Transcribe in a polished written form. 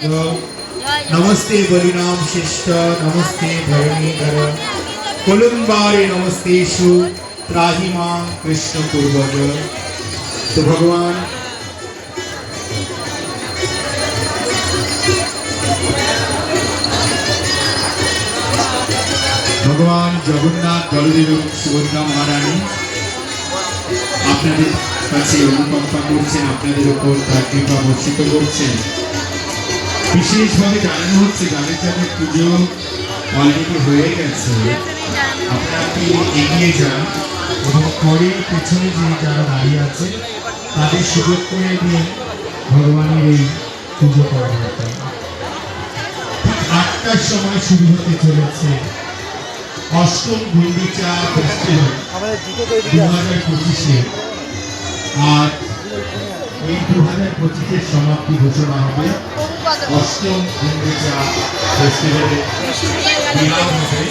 नमस्ते बलिनाम शिष्ट नमस्ते धरणीधर कुलुम्बारे नमस्तेषु त्राहि मां कृष्ण पूर्वज। तो भगवान भगवान जगन्नाथ बलदेव सुभद्रा महारानी আপনাদের কাছে অনুকম্পা করছেন, আপনাদের উপর তার কৃপা বর্ষিত করছেন। বিশেষভাবে জানানো হচ্ছে যাদের যাদের পুজো অলরেডি হয়ে গেছে আপনারা কি এগিয়ে যান এবং পরে পেছনে যে যারা দাঁড়িয়ে আছে তাদের সুযোগ করে দিয়ে ভগবানের এই পুজো করা হতো। ঠিক ৮টার সময় শুরু হতে চলেছে অষ্টম গুন্ডিচা ফেস্টিভ্যাল 2025। আর এই 2025-এর সমাপ্তি ঘোষণা হবে অষ্টম গুন্ডিচা ফেস্টিভ্যালে বিরাম হবে।